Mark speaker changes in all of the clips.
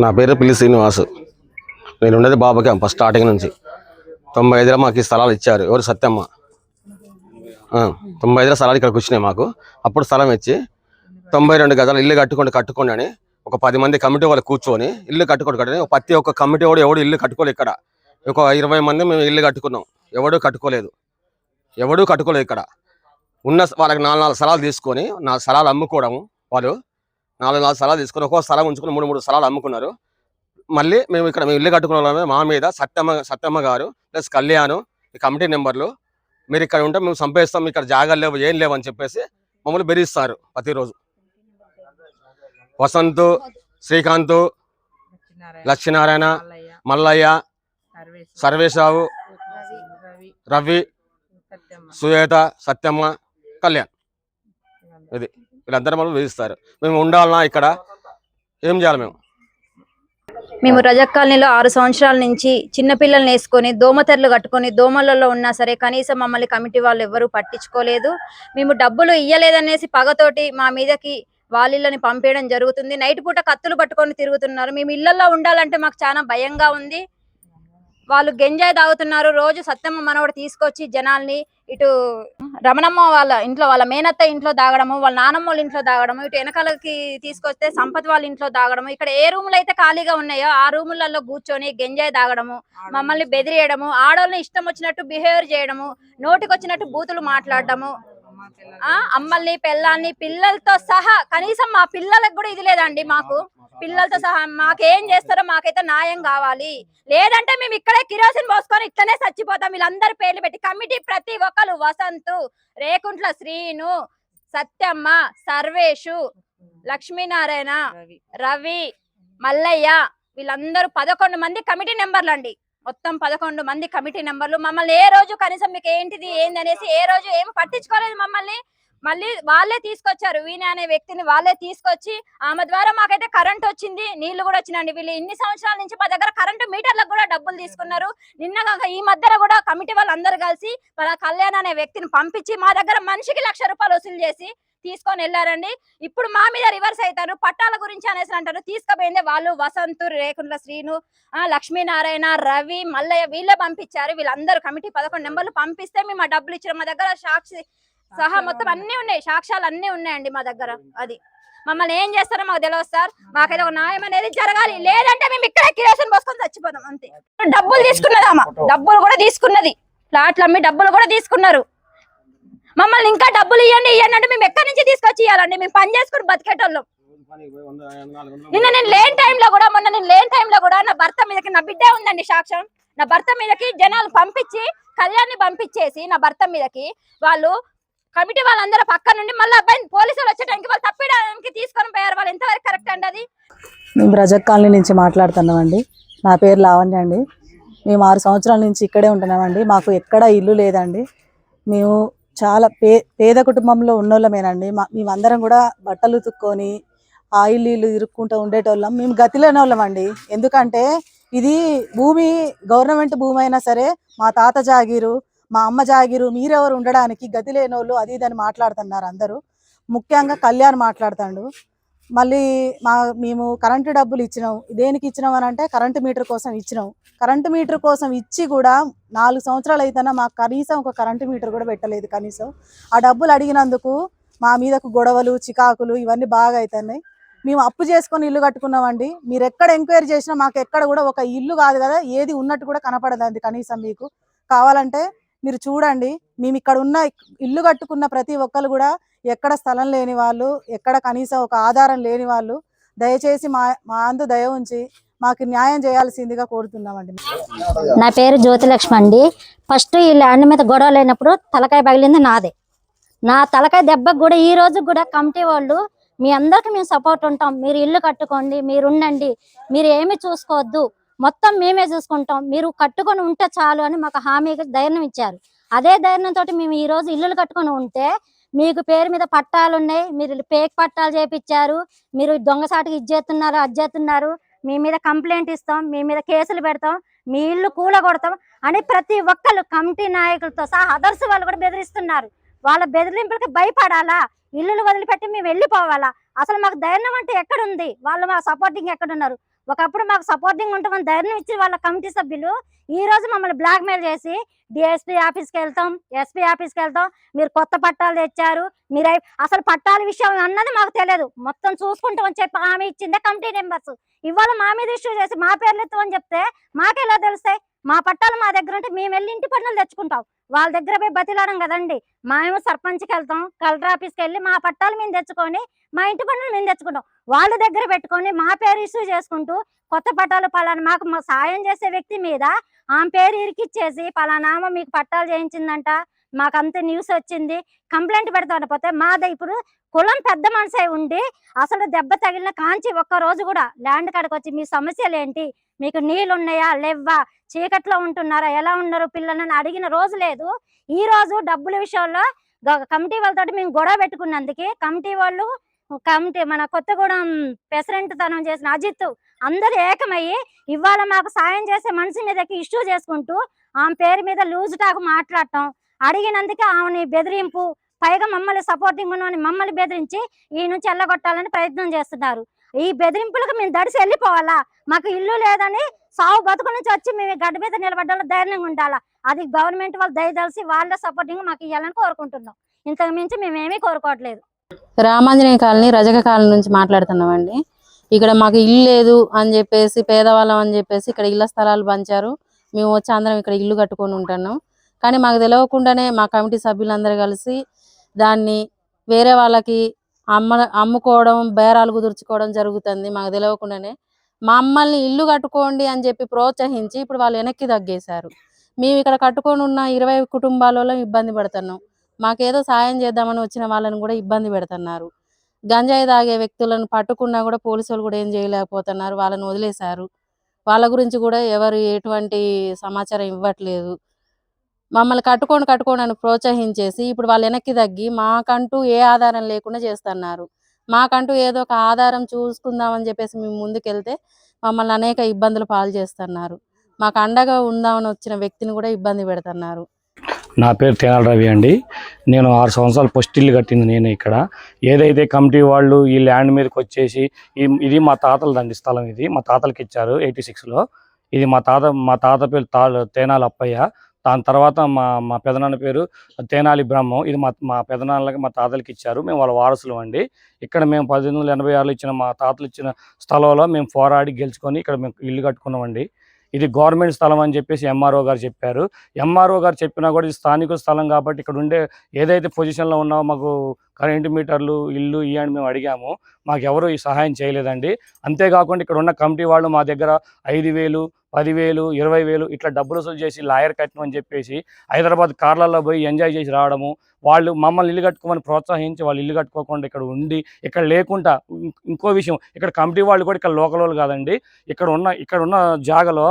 Speaker 1: నా పేరు పిల్లి శ్రీనివాసు. నేను ఉండేది బాబా క్యాంప్ ఫస్ట్ స్టార్టింగ్ నుంచి. 95లో మాకు ఈ స్థలాలు ఇచ్చారు. ఎవరు సత్యమ్మ. 95లో స్థలాలు ఇక్కడికి వచ్చినాయి మాకు. అప్పుడు స్థలం ఇచ్చి 92 గజాలు ఇల్లు కట్టుకోండి అని ఒక 10 మంది కమిటీ వాళ్ళు కూర్చొని ఇల్లు కట్టుకోండి ప్రతి ఒక్క కమిటీ ఎవడు ఇల్లు కట్టుకోలేదు. ఇక్కడ ఒక 20 మంది మేము ఇల్లు కట్టుకున్నాం. ఎవడూ కట్టుకోలేదు ఇక్కడ ఉన్న వాళ్ళకి 4 స్థలాలు తీసుకొని 4 స్థలాలు అమ్ముకోవడం. వాళ్ళు 4 స్థలాలు తీసుకొని ఒక్కో స్థలం ఉంచుకొని 3 స్థలాలు అమ్ముకున్నారు. మళ్ళీ మేము ఇల్లు కట్టుకున్న వాళ్ళమే మా మీద సత్యమ్మ గారు ప్లస్ కళ్యాణ్ ఈ కమిటీ నెంబర్లు మీరు ఇక్కడ ఉంటే మేము సంపేస్తాం, ఇక్కడ జాగాలు లేవు ఏం లేవు అని చెప్పేసి మమ్మల్ని బెదిరిస్తారు. ప్రతిరోజు వసంత్, శ్రీకాంత్, లక్ష్మీనారాయణ, మల్లయ్య, సర్వేశావు, రవి, సుయేత, సత్యమ్మ, కళ్యాణ్, ఇది వీళ్ళందరూ మనం బెదిరిస్తారు. మేము ఉండాలన్నా ఇక్కడ ఏం చేయాలి?
Speaker 2: మేము రజక్ కాలనీలో 6 సంవత్సరాల నుంచి చిన్నపిల్లల్ని వేసుకొని దోమతెరలు కట్టుకొని దోమలలో ఉన్నా సరే కనీసం మమ్మల్ని కమిటీ వాళ్ళు ఎవరు పట్టించుకోలేదు. మేము డబ్బులు ఇయ్యలేదనేసి పగతోటి మా మీదకి వాళ్ళని పంపేయడం జరుగుతుంది. నైట్ పూట కత్తులు పట్టుకొని తిరుగుతున్నారు. మేము ఇళ్లలో ఉండాలంటే మాకు చాలా భయంగా ఉంది. వాళ్ళు గంజాయి తాగుతున్నారు. రోజు సత్యమ్మ మనవడు తీసుకొచ్చి జనాల్ని ఇటు రమణమ్మ వాళ్ళ ఇంట్లో, వాళ్ళ మేనత్త ఇంట్లో దాగడము, వాళ్ళ నానమ్మ వాళ్ళ ఇంట్లో దాగడము, ఇటు వెనకాలకి తీసుకొస్తే సంపత్ వాళ్ళ ఇంట్లో దాగడము. ఇక్కడ ఏ రూములు అయితే ఖాళీగా ఉన్నాయో ఆ రూములలో కూర్చొని గంజాయి తాగడము, మమ్మల్ని బెదిరియడము, ఆడోళ్ళని ఇష్టం వచ్చినట్టు బిహేవియర్ చేయడము, నోటికి వచ్చినట్టు బూతులు మాట్లాడడము, అమ్మల్ని పెళ్ళాన్ని పిల్లలతో సహా కనీసం మా పిల్లలకు కూడా ఇది లేదండి. మాకు పిల్లలతో సహా మాకేం చేస్తారో మాకైతే న్యాయం కావాలి. లేదంటే మేము ఇక్కడే కిరోసిన్ పోసుకొని ఇట్లనే చచ్చిపోతాం. వీళ్ళందరి పేర్లు పెట్టి కమిటీ ప్రతి ఒక్కరు వసంతు, రేకుంట్ల శ్రీను, సత్యమ్మ, సర్వేషు, లక్ష్మీనారాయణ, రవి, మల్లయ్య వీళ్ళందరూ 11 మంది కమిటీ నెంబర్లు అండి. మొత్తం 11 మంది కమిటీ నెంబర్లు. మమ్మల్ని ఏ రోజు కనీసం మీకు ఏంటిది ఏందనేసి ఏ రోజు ఏమి పట్టించుకోలేదు మమ్మల్ని. మళ్ళీ వాళ్ళే తీసుకొచ్చారు, వీణ అనే వ్యక్తిని వాళ్ళే తీసుకొచ్చి ఆమె ద్వారా మాకైతే కరెంట్ వచ్చింది, నీళ్లు కూడా వచ్చినండి. వీళ్ళు ఇన్ని సంవత్సరాల నుంచి మా దగ్గర కరెంటు మీటర్లకు కూడా డబ్బులు తీసుకున్నారు. నిన్న ఈ మధ్యలో కూడా కమిటీ వాళ్ళు అందరు కలిసి కళ్యాణ్ అనే వ్యక్తిని పంపించి మా దగ్గర మనిషికి 1,00,000 రూపాయలు వసూలు చేసి తీసుకొని వెళ్ళారండి. ఇప్పుడు మా మీద రివర్స్ అవుతారు. పట్టాల గురించి అనేసి అంటారు. తీసుకుపోయిందే వాళ్ళు వసంతు, రేకుంట్ల శ్రీను, లక్ష్మీనారాయణ, రవి, మల్లయ్య వీళ్ళే పంపించారు. వీళ్ళందరూ కమిటీ 11 నెంబర్లు పంపిస్తే మేము ఆ డబ్బులు ఇచ్చారు. మా దగ్గర సాక్షి సహా మొత్తం అన్ని ఉన్నాయి, సాక్ష్యాలు అన్ని ఉన్నాయండి మా దగ్గర. అది మమ్మల్ని ఏం చేస్తారో మాకు తెలియదు సార్. మాకైతే ఒక న్యాయం అనేది జరగాలి. లేదంటే మేము ఇక్కడ కిరోసిన్ పోసుకొని చచ్చిపోతాం అంతే. డబ్బులు తీసుకున్నది అమ్మ, డబ్బులు కూడా తీసుకున్నది, ఫ్లాట్లు అమ్మి డబ్బులు కూడా తీసుకున్నారు. మమ్మల్ని ఇంకా డబ్బులు ఇవ్వండి అంటే మేము ఎక్కడి నుంచి తీసుకొచ్చి ఇవ్వాలండి? మేము పని చేసుకుని బతికేటోళ్ళం. మొన్న నేను లేని టైంలో కూడా నా భర్త మీదకి, నా బిడ్డే ఉందండి సాక్ష్యం, నా భర్త మీదకి జనాలు పంపించి కళ్యాణ్ని పంపించేసి నా భర్త మీదకి వాళ్ళు కమిటీ వాళ్ళందరూ పక్క నుండి మళ్ళీ అబ్బాయిని పోలీసులు వచ్చేటానికి వాళ్ళు తప్పిడానికి తీసుకొని పోయారు. వాళ్ళు ఎంతవరకు కరెక్ట్ అండి అది?
Speaker 3: మేము రజక్ కాలనీ నుంచి మాట్లాడుతున్నామండి. నా పేరు లావణ్య అండి. మేము 6 సంవత్సరాల నుంచి ఇక్కడే ఉంటున్నామండి. మాకు ఎక్కడ ఇల్లు లేదండి. మేము చాలా పేద కుటుంబంలో ఉన్నోళ్ళమేనండి. మేమందరం కూడా బట్టలు ఉతుక్కొని ఆయిల్ నీళ్ళు ఇరుక్కుంటూ ఉండేటోళ్ళం. మేము గతి లేని వాళ్ళం అండి. ఎందుకంటే ఇది భూమి గవర్నమెంట్ భూమి అయినా సరే మా తాత జాగీరు, మా అమ్మ జాగీరు, మీరెవరు ఉండడానికి గతి లేని వాళ్ళు అది ఇదని మాట్లాడుతున్నారు అందరూ. ముఖ్యంగా కళ్యాణ్ మాట్లాడుతాడు. మళ్ళీ మేము కరెంటు డబ్బులు ఇచ్చినాం. దేనికి ఇచ్చినాం అని అంటే కరెంటు మీటర్ కోసం ఇచ్చినాం. కరెంటు మీటర్ కోసం ఇచ్చి కూడా 4 సంవత్సరాలు అయితేనే మాకు కనీసం ఒక కరెంటు మీటర్ కూడా పెట్టలేదు. కనీసం ఆ డబ్బులు అడిగినందుకు మా మీదకు గొడవలు, చికాకులు ఇవన్నీ బాగా అవుతున్నాయి. మేము అప్పు చేసుకొని ఇల్లు కట్టుకున్నామండి. మీరు ఎక్కడ ఎంక్వైరీ చేసినా మాకు ఎక్కడ కూడా ఒక ఇల్లు కాదు కదా, ఏది ఉన్నట్టు కూడా కనపడదండి. కనీసం మీకు కావాలంటే మీరు చూడండి. మేము ఇక్కడ ఉన్న ఇల్లు కట్టుకున్న ప్రతి ఒక్కరు కూడా ఎక్కడ స్థలం లేని వాళ్ళు, ఎక్కడ కనీసం ఒక ఆధారం లేని వాళ్ళు, దయచేసి మా అందు దయ ఉంచి మాకు న్యాయం చేయాల్సిందిగా కోరుతున్నామండి.
Speaker 4: నా పేరు జ్యోతిలక్ష్మి అండి. ఫస్ట్ ఈ ల్యాండ్ మీద గొడవ లేనప్పుడు తలకాయ పగిలింది నాదే. నా తలకాయ దెబ్బకు కూడా ఈ రోజు కూడా కమిటీ వాళ్ళు మీ అందరికి మేము సపోర్ట్ ఉంటాం, మీరు ఇల్లు కట్టుకోండి, మీరు ఉండండి, మీరు ఏమి చూసుకోవద్దు, మొత్తం మేమే చూసుకుంటాం, మీరు కట్టుకొని ఉంటే చాలు అని మాకు హామీగా ధైర్యం ఇచ్చారు. అదే ధైర్యంతో మేము ఈ రోజు ఇల్లులు కట్టుకొని ఉంటే మీకు పేరు మీద పట్టాలు ఉన్నాయి, మీరు పేక్ పట్టాలు చేపించారు, మీరు దొంగసాటికి ఇది చేస్తున్నారు, అది చేస్తున్నారు, మీ మీద కంప్లైంట్ ఇస్తాం, మీ మీద కేసులు పెడతాం, మీ ఇల్లు కూలగొడతాం అని ప్రతి ఒక్కరు కమిటీ నాయకులతో సహా అదర్స్ వాళ్ళు కూడా బెదిరిస్తున్నారు. వాళ్ళ బెదిరింపులకి భయపడాలా? ఇల్లులు వదిలిపెట్టి మేము వెళ్ళిపోవాలా? అసలు మాకు ధైర్యం అంటే ఎక్కడుంది? వాళ్ళు మా సపోర్టింగ్ ఎక్కడున్నారు? ఒకప్పుడు మాకు సపోర్టింగ్ ఉంటామని ధైర్యం ఇచ్చి వాళ్ళ కమిటీ సభ్యులు ఈ రోజు మమ్మల్ని బ్లాక్ మెయిల్ చేసి డిఎస్పీ ఆఫీస్కి వెళ్తాం, ఎస్పీ ఆఫీస్కి వెళ్తాం, మీరు కొత్త పట్టాలు తెచ్చారు, మీరు అసలు పట్టాల విషయం అన్నది మాకు తెలియదు, మొత్తం చూసుకుంటామని చెప్పి హామీ ఇచ్చిందే కమిటీ మెంబర్స్. ఇవాళ మా మీద ఇష్యూ చేసి మా పేర్లు ఎత్తుమని చెప్తే మాకెలా తెలుస్తాయి? మా పట్టాలు మా దగ్గర ఉంటే మేము వెళ్ళి ఇంటి పన్నులు తెచ్చుకుంటాం, వాళ్ళ దగ్గర పోయి బతిలారం కదండి. మేము సర్పంచ్కి వెళ్తాం, కలెక్టర్ ఆఫీస్కి వెళ్ళి మా పట్టాలు మేము తెచ్చుకొని మా ఇంటి పన్నులు మేము తెచ్చుకుంటాం. వాళ్ళ దగ్గర పెట్టుకొని మా పేరు ఇష్యూ చేసుకుంటూ కొత్త పట్టాలు పలానా మాకు సాయం చేసే వ్యక్తి మీద ఆమె పేరు ఇరికిచ్చేసి పలానామో మీకు పట్టాలు చేయించిందంట, మాకంత న్యూస్ వచ్చింది, కంప్లైంట్ పెడతా పోతే మాది ఇప్పుడు కులం పెద్ద మనసే ఉండి అసలు దెబ్బ తగిలిన కాంచి ఒక్క రోజు కూడా ల్యాండ్ కాడికి వచ్చి మీ సమస్యలు ఏంటి, మీకు నీళ్ళు ఉన్నాయా లేవా, చీకట్లో ఉంటున్నారా, ఎలా ఉన్నారు పిల్లలని అడిగిన రోజు లేదు. ఈ రోజు డబ్బుల విషయంలో కమిటీ వాళ్ళతో మేము గొడవ పెట్టుకున్నందుకు కమిటీ మన కొత్తగూడెం ప్రెసిడెంట్ తనం చేసిన అజిత్ అందరు ఏకమయ్యి ఇవాళ మాకు సాయం చేసే మనిషి మీదకి ఇష్యూ చేసుకుంటూ ఆమె పేరు మీద లూజ్ టాక్ మాట్లాడటం, అడిగినందుకే ఆమెని బెదిరింపు, పైగా మమ్మల్ని సపోర్టింగ్ ఉన్నని మమ్మల్ని బెదిరించి ఈ నుంచి వెళ్ళగొట్టాలని ప్రయత్నం చేస్తున్నారు. ఈ బెదిరింపులకు మేము దడిసి వెళ్ళిపోవాలా? మాకు ఇల్లు లేదని సావు బతుకు నుంచి వచ్చి మేము గడ్డ మీద నిలబడ్డాలో ధైర్యంగా ఉండాలా? అది గవర్నమెంట్ వాళ్ళు దయదలిసి వాళ్ళ సపోర్టింగ్ మాకు ఇవ్వాలని కోరుకుంటున్నాం. ఇంతకు మించి మేమేమీ కోరుకోవట్లేదు.
Speaker 5: రామాంజనేయ కాలనీ రజక కాలనీ నుంచి మాట్లాడుతున్నామండి. ఇక్కడ మాకు ఇల్లు లేదు అని చెప్పేసి పేదవాళ్ళం అని చెప్పేసి ఇక్కడ ఇళ్ల స్థలాలు పంచారు. మేము వచ్చి అందరం ఇక్కడ ఇల్లు కట్టుకొని ఉంటున్నాం. కానీ మాకు తెలియకుండానే మా కమిటీ సభ్యులందరూ కలిసి దాన్ని వేరే వాళ్ళకి అమ్ముకోవడం, బేరాలు కుదుర్చుకోవడం జరుగుతుంది. మాకు తెలియకుండానే మమ్మల్ని ఇల్లు కట్టుకోండి అని చెప్పి ప్రోత్సహించి ఇప్పుడు వాళ్ళు వెనక్కి తగ్గేశారు. మేము ఇక్కడ కట్టుకొని ఉన్న 20 కుటుంబాలలో ఇబ్బంది పడుతున్నాం. మాకేదో సాయం చేద్దామని వచ్చిన వాళ్ళని కూడా ఇబ్బంది పెడుతున్నారు. గంజాయి తాగే వ్యక్తులను పట్టుకున్నా కూడా పోలీసులు కూడా ఏం చేయలేకపోతున్నారు, వాళ్ళని వదిలేశారు. వాళ్ళ గురించి కూడా ఎవరు ఎటువంటి సమాచారం ఇవ్వట్లేదు. మమ్మల్ని కట్టుకోండి అని ప్రోత్సహించేసి ఇప్పుడు వాళ్ళు వెనక్కి తగ్గి మాకంటూ ఏ ఆధారం లేకుండా చేస్తున్నారు. మాకంటూ ఏదో ఒక ఆధారం చూసుకుందామని చెప్పేసి మేము ముందుకెళ్తే మమ్మల్ని అనేక ఇబ్బందులు పాలు చేస్తున్నారు. మాకు అండగా ఉందామని వచ్చిన వ్యక్తిని కూడా ఇబ్బంది పెడుతున్నారు.
Speaker 6: నా పేరు తేనాల రవి అండి. నేను 6 సంవత్సరాలు ఫస్ట్ ఇల్లు కట్టింది నేను ఇక్కడ. ఏదైతే కమిటీ వాళ్ళు ఈ ల్యాండ్ మీదకి వచ్చేసి ఇది మా తాతలదండి స్థలం, ఇది మా తాతలకి ఇచ్చారు 86లో. ఇది మా తాత పేరు తేనాలి అప్పయ్య. దాని తర్వాత మా పెదనాన్న పేరు తేనాలి బ్రహ్మం. ఇది మా పెదనాన్నలకి మా తాతలకి ఇచ్చారు. మేము వాళ్ళ వారసులు అండి. ఇక్కడ మేము 1886లో ఇచ్చిన మా తాతలు ఇచ్చిన స్థలంలో మేము పోరాడి గెలుచుకొని ఇక్కడ మేము ఇల్లు కట్టుకున్నామండి. ఇది గవర్నమెంట్ స్థలం అని చెప్పేసి ఎంఆర్ఓ గారు చెప్పారు. ఎంఆర్ఓ గారు చెప్పినా కూడా ఇది స్థానిక స్థలం కాబట్టి ఇక్కడ ఉండే ఏదైతే పొజిషన్లో ఉన్నామో మాకు కరెంటు మీటర్లు ఇల్లు ఇవ్వండి మేము అడిగాము, మాకు ఎవరు ఈ సహాయం చేయలేదండి. అంతేకాకుండా ఇక్కడ ఉన్న కమిటీ వాళ్ళు మా దగ్గర 5,000, 10,000, 20,000 ఇట్లా డబ్బులు వసూలు చేసి లాయర్ కట్టమని చెప్పేసి హైదరాబాద్ కార్లలో పోయి ఎంజాయ్ చేసి రావడము, వాళ్ళు మమ్మల్ని ఇల్లు కట్టుకోమని ప్రోత్సహించి వాళ్ళు ఇల్లు కట్టుకోకుండా ఇక్కడ ఉండి ఇక్కడ లేకుండా. ఇంకో విషయం, ఇక్కడ కమిటీ వాళ్ళు కూడా ఇక్కడ లోకల్ వాళ్ళు కాదండి. ఇక్కడ ఉన్న జాగలో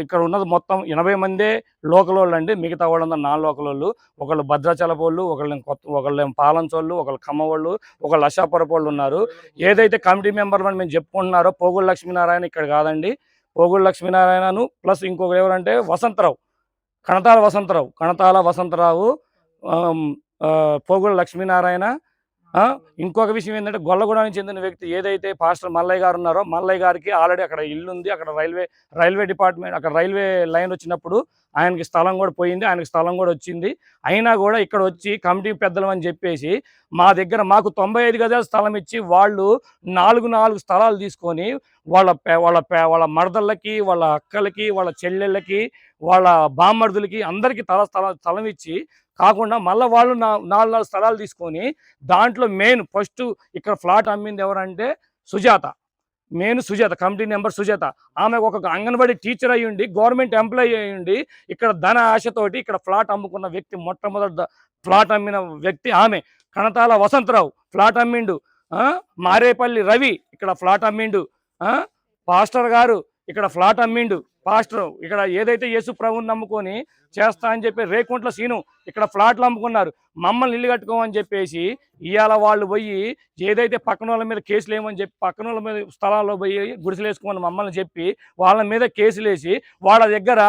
Speaker 6: ఇక్కడ ఉన్నది మొత్తం 80 మందే లోకల్ వాళ్ళు అండి. మిగతా వాళ్ళందరూ నాన్ లోకల్ వాళ్ళు. ఒకళ్ళు భద్రాచలపు వాళ్ళు, ఒకళ్ళు పాలంచోళ్ళు, ఒకళ్ళు ఖమ్మ వాళ్ళు, ఒకళ్ళు అశాపురపు వాళ్ళు ఉన్నారు. ఏదైతే కమిటీ మెంబర్లు అని మేము చెప్పుకుంటున్నారో పోగుల లక్ష్మీనారాయణ ఇక్కడ కాదండి. పోగుల లక్ష్మీనారాయణను ప్లస్ ఇంకొకరు ఎవరంటే వసంతరావు, కణతాల వసంతరావు, పోగుల లక్ష్మీనారాయణ. ఇంకొక విషయం ఏంటంటే గొల్లగూడానికి చెందిన వ్యక్తి ఏదైతే పాస్టర్ మల్లయ్య గారు ఉన్నారో మల్లయ్య గారికి ఆల్రెడీ అక్కడ ఇల్లు ఉంది. అక్కడ రైల్వే డిపార్ట్మెంట్, అక్కడ రైల్వే లైన్ వచ్చినప్పుడు ఆయనకి స్థలం కూడా పోయింది, ఆయనకి స్థలం కూడా వచ్చింది. అయినా కూడా ఇక్కడ వచ్చి కమిటీ పెద్దలు అని చెప్పేసి మాకు 95 గజాల స్థలం ఇచ్చి వాళ్ళు 4 స్థలాలు తీసుకొని వాళ్ళ మరదళ్ళకి, వాళ్ళ అక్కలకి, వాళ్ళ చెల్లెళ్ళకి, వాళ్ళ బామ్మర్దులకి అందరికీ స్థలం ఇచ్చి కాకుండా మళ్ళీ వాళ్ళు 4 స్థలాలు తీసుకొని దాంట్లో మెయిన్ ఫస్ట్ ఇక్కడ ఫ్లాట్ అమ్మింది ఎవరంటే సుజాత, కమిటీ నెంబర్ సుజాత. ఆమె ఒక అంగన్వాడీ టీచర్ అయ్యుండి, గవర్నమెంట్ ఎంప్లాయీ అయ్యుండి ఇక్కడ ధన ఆశతోటి ఇక్కడ ఫ్లాట్ అమ్ముకున్న వ్యక్తి, మొట్టమొదటి ఫ్లాట్ అమ్మిన వ్యక్తి ఆమె. కణతాల వసంతరావు ఫ్లాట్ అమ్మిండు. మారేపల్లి రవి ఇక్కడ ఫ్లాట్ అమ్మిండు. పాస్టర్ గారు ఇక్కడ ఫ్లాట్ అమ్మిండు. పాస్టర్ ఇక్కడ ఏదైతే యేసు ప్రభువుని నమ్ముకొని చేస్తా అని చెప్పి రేకుంట్ల సీను ఇక్కడ ఫ్లాట్లు అమ్ముకున్నారు. మమ్మల్ని ఇల్లు కట్టుకోమని చెప్పేసి ఇవాళ వాళ్ళు పోయి ఏదైతే పక్కన వాళ్ళ మీద కేసులు ఏమని చెప్పి పక్కన వాళ్ళ మీద స్థలాల్లో పోయి గుడిసెలు వేసుకోమని మమ్మల్ని చెప్పి వాళ్ళ మీద కేసులు వేసి వాళ్ళ దగ్గర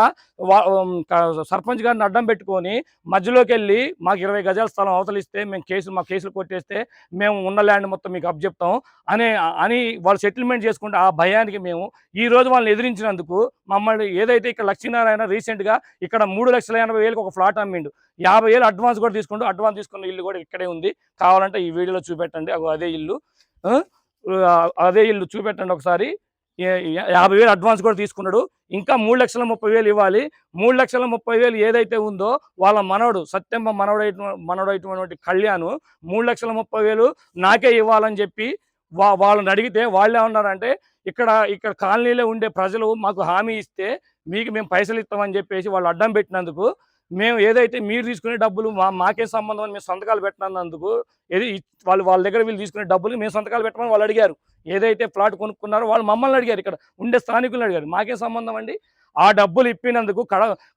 Speaker 6: సర్పంచ్ గారిని అడ్డం పెట్టుకొని మధ్యలోకి వెళ్ళి మాకు 20 గజాల స్థలం అవతలిస్తే మా కేసులు కొట్టేస్తే మేము ఉన్న ల్యాండ్ మొత్తం మీకు అప్పచెప్తాం అని వాళ్ళు సెటిల్మెంట్ చేసుకుంటే ఆ భయానికి మేము ఈ రోజు వాళ్ళని ఎదిరించినందుకు మమ్మల్ని ఏదైతే ఇక్కడ లక్ష్మీనారాయణ రీసెంట్గా ఇక్కడ 3,80,000 ఒక ఫ్లాట్ అమ్మిండు. 50,000 అడ్వాన్స్ కూడా తీసుకుంటూ అడ్వాన్స్ తీసుకున్న ఇల్లు కూడా ఇక్కడే ఉంది. కావాలంటే ఈ వీడియోలో చూపెట్టండి. అదే ఇల్లు చూపెట్టండి ఒకసారి. 50,000 అడ్వాన్స్ కూడా తీసుకున్నాడు. ఇంకా 3,30,000 ఇవ్వాలి. 3,30,000 ఏదైతే ఉందో వాళ్ళ మనవడు సత్యంబ మనవడైనటువంటి కళ్యాణ్ 3,30,000 నాకే ఇవ్వాలని చెప్పి వాళ్ళని అడిగితే వాళ్ళు ఏమన్నారంటే ఇక్కడ కాలనీలో ఉండే ప్రజలు మాకు హామీ ఇస్తే మీకు మేము పైసలు ఇస్తామని చెప్పేసి వాళ్ళు అడ్డం పెట్టినందుకు మేము ఏదైతే మీరు తీసుకునే డబ్బులు మాకే సంబంధం అని మేము సంతకాలు పెట్టినందుకు వాళ్ళ దగ్గర వీళ్ళు తీసుకునే డబ్బులు మేము సంతకాలు పెట్టమని వాళ్ళు అడిగారు. ఏదైతే ఫ్లాట్ కొనుక్కున్నారో వాళ్ళు మమ్మల్ని అడిగారు, ఇక్కడ ఉండే స్థానికులను అడిగారు. మాకే సంబంధం అండి. ఆ డబ్బులు ఇప్పినందుకు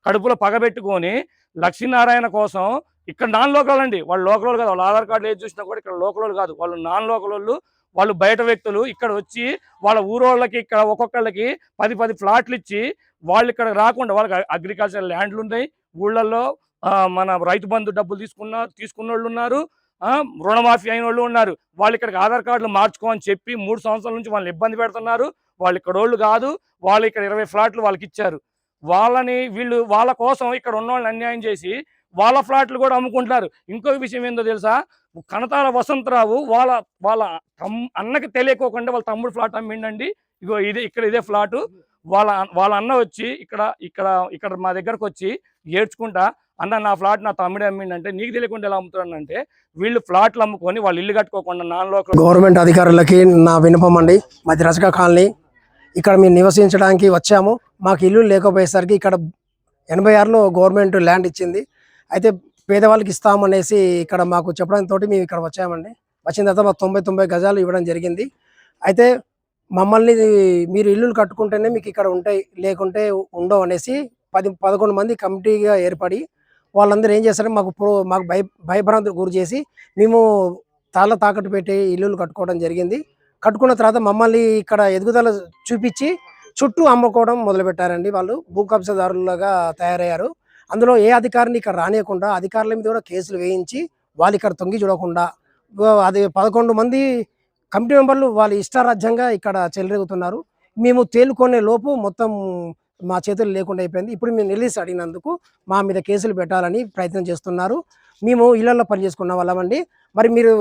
Speaker 6: కడుపులో పగబెట్టుకొని లక్ష్మీనారాయణ కోసం ఇక్కడ నాన్ లోకల్ అండి, వాళ్ళు లోకల్ కాదు. వాళ్ళ ఆధార్ కార్డులు ఏది చూసినా కూడా ఇక్కడ లోకల్ కాదు, వాళ్ళు నాన్ లోకల్ వాళ్ళు. వాళ్ళు బయట వ్యక్తులు ఇక్కడ వచ్చి వాళ్ళ ఊరోళ్ళకి ఇక్కడ ఒక్కొక్కళ్ళకి 10 ఫ్లాట్లు ఇచ్చి వాళ్ళు ఇక్కడ రాకుండా వాళ్ళకి అగ్రికల్చర్ ల్యాండ్లు ఉన్నాయి ఊళ్ళల్లో. మన రైతు బంధు డబ్బులు తీసుకున్న వాళ్ళు ఉన్నారు, రుణమాఫీ అయిన వాళ్ళు ఉన్నారు. వాళ్ళు ఇక్కడికి ఆధార్ కార్డులు మార్చుకోమని చెప్పి 3 సంవత్సరాల నుంచి వాళ్ళని ఇబ్బంది పెడుతున్నారు. వాళ్ళు ఇక్కడ వాళ్ళు కాదు, వాళ్ళు ఇక్కడ 20 ఫ్లాట్లు వాళ్ళకి ఇచ్చారు. వాళ్ళ కోసం ఇక్కడ ఉన్న వాళ్ళని అన్యాయం చేసి వాళ్ళ ఫ్లాట్లు కూడా అమ్ముకుంటున్నారు. ఇంకొక విషయం ఏందో తెలుసా, కనతాల వసంతరావు వాళ్ళ అన్నకి తెలియకోకుండా వాళ్ళ తమ్ముడు ఫ్లాట్ అమ్మిండండి. ఇదే ఫ్లాటు. వాళ్ళ అన్న వచ్చి ఇక్కడ మా దగ్గరకు వచ్చి ఏడ్చుకుంటా, అన్న నా ఫ్లాట్ నా తమ్ముడే అమ్మిండంటే నీకు తెలియకుండా ఎలా అమ్ముతాడంటే వీళ్ళు ఫ్లాట్లు అమ్ముకొని వాళ్ళు ఇల్లు కట్టుకోకుండా నాన్ లోకల్.
Speaker 7: గవర్నమెంట్ అధికారులకి నా విన్నపం అండి, మాది రజక కాలనీ. ఇక్కడ మేము నివసించడానికి వచ్చాము. మాకు ఇల్లు లేకపోయేసరికి ఇక్కడ 86లో గవర్నమెంట్ ల్యాండ్ ఇచ్చింది. అయితే పేదవాళ్ళకి ఇస్తామనేసి ఇక్కడ మాకు చెప్పడంతో మేము ఇక్కడ వచ్చామండి. వచ్చిన తర్వాత మాకు 90 గజాలు ఇవ్వడం జరిగింది. అయితే మమ్మల్ని మీరు ఇల్లులు కట్టుకుంటేనే మీకు ఇక్కడ ఉంటాయి, లేకుంటే ఉండవు అనేసి 11 మంది కమిటీగా ఏర్పడి వాళ్ళందరూ ఏం చేస్తారంటే మాకు భయభ్రాంతులు గురి చేసి మేము తాకట్టు పెట్టి ఇల్లులు కట్టుకోవడం జరిగింది. కట్టుకున్న తర్వాత మమ్మల్ని ఇక్కడ ఎదుగుదల చూపించి చుట్టూ అమ్ముకోవడం మొదలుపెట్టారండి. వాళ్ళు భూ కబ్జాదారులుగా తయారయ్యారు. అందులో ఏ అధికారిని ఇక్కడ రానియకుండా అధికారుల మీద కూడా కేసులు వేయించి వాళ్ళు ఇక్కడ తొంగి చూడకుండా అది 11 మంది కమిటీ మెంబర్లు వాళ్ళు ఇష్టారాజ్యంగా ఇక్కడ చెలరేగుతున్నారు. మేము తేలుకునే లోపు మొత్తం మా చేతులు లేకుండా అయిపోయింది. ఇప్పుడు మేము నిలిసి అడిగినందుకు మా మీద కేసులు పెట్టాలని ప్రయత్నం చేస్తున్నారు. మేము ఇళ్లలో పని చేసుకున్న వాళ్ళమండి. మరి మీరు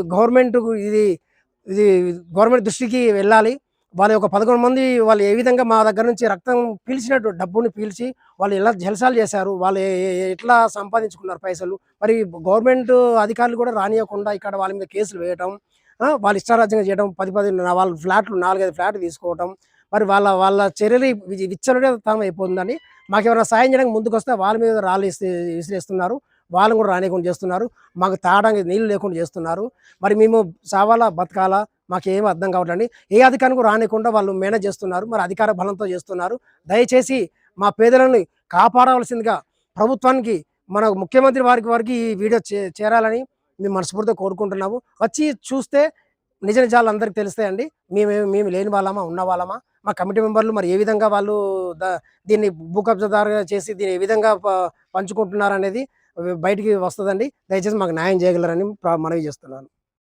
Speaker 7: ఇది గవర్నమెంట్ దృష్టికి వెళ్ళాలి. వాళ్ళ యొక్క 11 మంది వాళ్ళు ఏ విధంగా మా దగ్గర నుంచి రక్తం పీల్చినట్టు డబ్బుని పీల్చి వాళ్ళు ఎలా జల్సాలు చేశారు, వాళ్ళు ఎట్లా సంపాదించుకున్నారు పైసలు. మరి గవర్నమెంట్ అధికారులు కూడా రానియకుండా ఇక్కడ వాళ్ళ మీద కేసులు వేయటం, వాళ్ళు ఇష్టారాజ్యంగా చేయడం, 10 వాళ్ళ ఫ్లాట్లు 4-5 ఫ్లాట్లు తీసుకోవటం, మరి వాళ్ళ చర్యలు విచ్చలవిడితనం అయిపోతుందని మాకు ఎవరైనా సాయం చేయడానికి ముందుకు వస్తే వాళ్ళ మీద రాళ్ళు విసిరేస్తున్నారు. వాళ్ళని కూడా రానియకుండా చేస్తున్నారు. మాకు తాగడానికి నీళ్ళు లేకుండా చేస్తున్నారు. మరి మేము చావాలా బతకాలా మాకేమీ అర్థం కావట్లేదు. ఏ అధికారికి రానియకుండా వాళ్ళు మేనేజ్ చేస్తున్నారు. మరి అధికార బలంతో చేస్తున్నారు. దయచేసి మా పేదలను కాపాడవలసిందిగా ప్రభుత్వానికి మన ముఖ్యమంత్రి వారికి ఈ వీడియో చేరాలని మేము మనస్ఫూర్తిగా కోరుకుంటున్నాము. వచ్చి చూస్తే నిజాలు అందరికీ తెలుస్తాయండి. మేము లేని వాళ్ళమా ఉన్న వాళ్ళమా, మా కమిటీ మెంబర్లు మరి ఏ విధంగా వాళ్ళు దీన్ని భూ కబ్జాదారుగా చేసి దీన్ని ఏ విధంగా పంచుకుంటున్నారు అనేది బయటికి వస్తుందండి. దయచేసి మాకు న్యాయం చేయగలరని మనవి చేస్తున్నాను.